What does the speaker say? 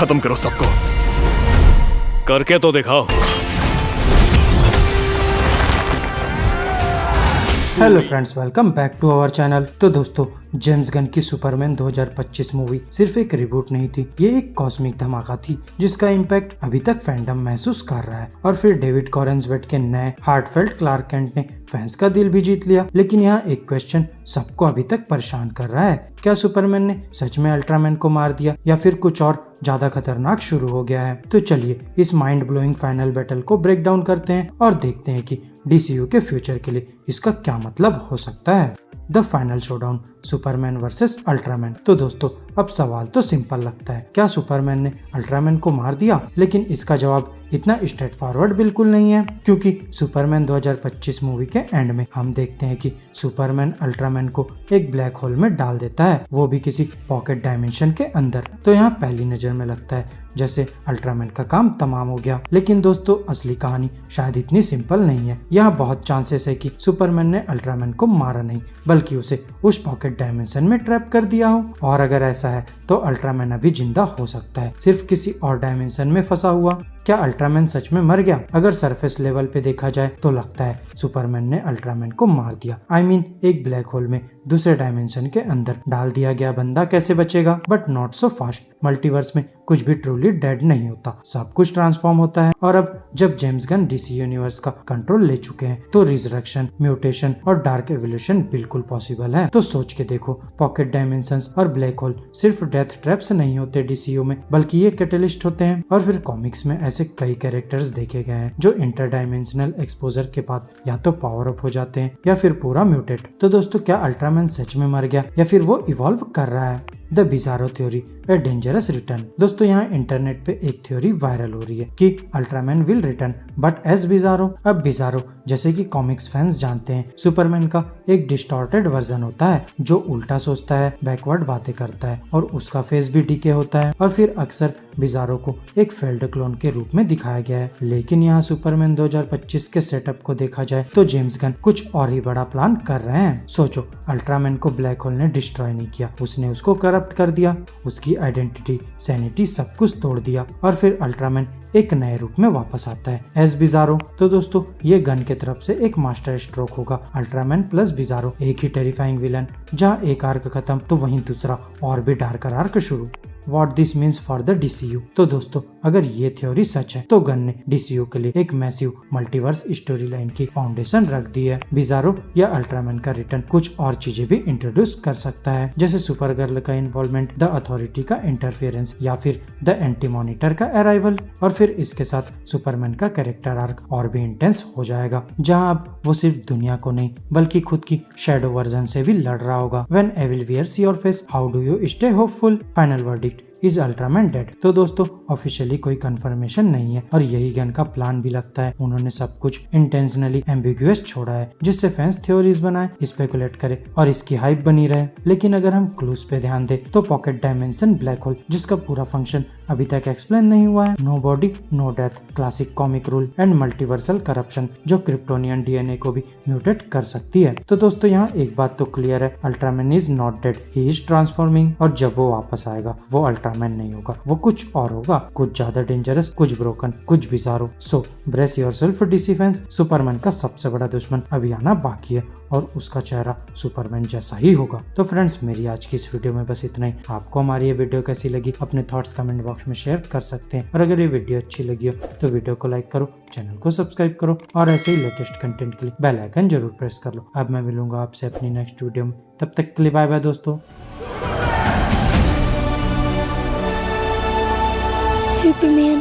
खत्म करो सबको, करके तो दिखाओ। Hello friends, welcome back to our channel. तो दोस्तों, जेम्स गन की सुपरमैन 2025 मूवी सिर्फ एक रिबूट नहीं थी, ये एक कॉस्मिक धमाका थी जिसका इम्पैक्ट अभी तक फैंडम महसूस कर रहा है। और फिर डेविड कॉरेंसवेट के नए हार्टफेल्ट क्लार्क केंट ने फैंस का दिल भी जीत लिया। लेकिन यहाँ एक क्वेश्चन सबको अभी तक परेशान कर रहा है, क्या सुपरमैन ने सच में अल्ट्रामैन को मार दिया या फिर कुछ और ज्यादा खतरनाक शुरू हो गया है? तो चलिए इस माइंड ब्लोइंग फाइनल बैटल को ब्रेक डाउन करते हैं और देखते हैं कि डीसीयू के फ्यूचर के लिए इसका क्या मतलब हो सकता है। The final showdown, Superman versus Ultraman. तो दोस्तों, अब सवाल तो सिंपल लगता है, क्या सुपरमैन ने अल्ट्रामैन को मार दिया? लेकिन इसका जवाब इतना स्ट्रेट फॉरवर्ड बिल्कुल नहीं है, क्योंकि सुपरमैन 2025 मूवी के एंड में हम देखते हैं कि सुपरमैन अल्ट्रामैन को एक ब्लैक होल में डाल देता है, वो भी किसी पॉकेट डायमेंशन के अंदर। तो यहाँ पहली नजर में लगता है जैसे अल्ट्रामैन का काम तमाम हो गया। लेकिन दोस्तों, असली कहानी शायद इतनी सिंपल नहीं है। यहाँ बहुत चांसेस है कि सुपरमैन ने अल्ट्रामैन को मारा नहीं, बल्कि उसे उस पॉकेट डायमेंशन में ट्रैप कर दिया हो। और अगर ऐसा है तो अल्ट्रामैन अभी जिंदा हो सकता है, सिर्फ किसी और डायमेंशन में फंसा हुआ। क्या अल्ट्रामैन सच में मर गया? अगर सरफेस लेवल पे देखा जाए तो लगता है सुपरमैन ने अल्ट्रामैन को मार दिया। I mean, एक ब्लैक होल में दूसरे डायमेंशन के अंदर डाल दिया गया बंदा कैसे बचेगा? But not so fast. Multiverse में कुछ भी ट्रूली डेड नहीं होता, सब कुछ ट्रांसफॉर्म होता है। और अब जब जेम्स गन डीसी यूनिवर्स का कंट्रोल ले चुके हैं तो रिजरेक्शन, म्यूटेशन और डार्क एवोल्यूशन बिल्कुल पॉसिबल है। तो सोच के देखो, पॉकेट डायमेंशंस और ब्लैक होल सिर्फ डेथ ट्रैप्स नहीं होते डीसीयू में, बल्कि ये कैटलिस्ट होते हैं। और फिर कॉमिक्स में ऐसे कई कैरेक्टर्स देखे गए हैं जो इंटरडायमेंशनल एक्सपोजर के बाद या तो पावर अप हो जाते हैं या फिर पूरा म्यूटेट। तो दोस्तों, क्या अल्ट्रामैन सच में मर गया या फिर वो इवॉल्व कर रहा है? The Bizarro theory, a dangerous return. दोस्तों, यहाँ इंटरनेट पे एक थ्योरी वायरल हो रही है कि Ultraman will return but as Bizarro. अब बिजारो, जैसे कि कॉमिक्स फैंस जानते हैं, सुपरमैन का एक डिस्टॉर्टेड वर्जन होता है जो उल्टा सोचता है, बैकवर्ड बातें करता है और उसका फेस भी डीके होता है। और फिर अक्सर बिजारो को एक फेल्ड क्लोन के रूप में दिखाया गया है। लेकिन यहाँ सुपरमैन 2025 के सेटअप को देखा जाए तो जेम्स गन कुछ और ही बड़ा प्लान कर रहे हैं। सोचो, अल्ट्रामैन को ब्लैक होल ने डिस्ट्रॉय नहीं किया, उसने उसको करप्ट कर दिया, उसकी आइडेंटिटी, सैनिटी सब कुछ तोड़ दिया और फिर अल्ट्रामैन एक नए रूप में वापस आता है एज बिजारो। तो दोस्तों, ये गन के तरफ से एक मास्टर स्ट्रोक होगा। अल्ट्रामैन प्लस बिजारो, एक ही टेरिफाइंग विलन। जहाँ एक आर्क खत्म तो वहीं दूसरा और भी डार्कर आर्क शुरू। What this means for the DCU? तो दोस्तों, अगर ये थ्योरी सच है तो गन ने डीसीयू के लिए एक मैसिव मल्टीवर्स स्टोरी लाइन की फाउंडेशन रख दी है। बिजारो या अल्ट्रामैन का रिटर्न कुछ और चीजें भी इंट्रोड्यूस कर सकता है, जैसे सुपर गर्ल का इन्वॉल्वमेंट, द अथॉरिटी का इंटरफेरेंस या फिर द एंटी मॉनिटर का अराइवल। और फिर इसके साथ सुपरमैन का कैरेक्टर आर्क और भी इंटेंस हो जाएगा, जहाँ अब वो सिर्फ दुनिया को नहीं बल्कि खुद की शैडो वर्जन से भी लड़ रहा होगा। When evil wears your face, how do you stay hopeful? Final verdict, is Ultraman dead? तो दोस्तों, ऑफिशियली कोई कंफर्मेशन नहीं है और यही गन का प्लान भी लगता है। उन्होंने सब कुछ इंटेंशनली एम्बिगुअस छोड़ा है जिससे फैंस थ्योरीज बनाए, स्पेकुलेट करे और इसकी हाइप बनी रहे। लेकिन अगर हम क्लूज पे ध्यान दे तो पॉकेट डायमेंशन ब्लैक होल, जिसका पूरा फंक्शन अभी तक एक्सप्लेन नहीं हुआ है, no body no death, classic comic rule and multiversal corruption जो क्रिप्टोनियन डीएनए को भी म्यूटेट कर सकती है। तो दोस्तों, यहाँ एक बात तो क्लियर है, Ultraman is not dead, he is transforming. और जब वो वापस आएगा वो अल्ट्रामैन नहीं होगा, वो कुछ और होगा, कुछ ज्यादा डेंजरस, कुछ ब्रोकन, कुछ Bizarro. So brace yourself DC fans, Superman का सबसे बड़ा दुश्मन अभी आना बाकी है और उसका चेहरा सुपरमैन जैसा ही होगा। तो फ्रेंड्स, मेरी आज की इस वीडियो में बस इतना ही। आपको हमारी ये वीडियो कैसी लगी अपने थॉट्स कमेंट बॉक्स में शेयर कर सकते हैं। और अगर ये वीडियो अच्छी लगी हो तो वीडियो को लाइक करो, चैनल को सब्सक्राइब करो और ऐसे ही लेटेस्ट कंटेंट के लिए बेल आइकन जरूर प्रेस कर लो। अब मैं मिलूंगा आपसे अपनी नेक्स्ट वीडियो में, तब तक के लिए बाय बाय दोस्तों। Superman.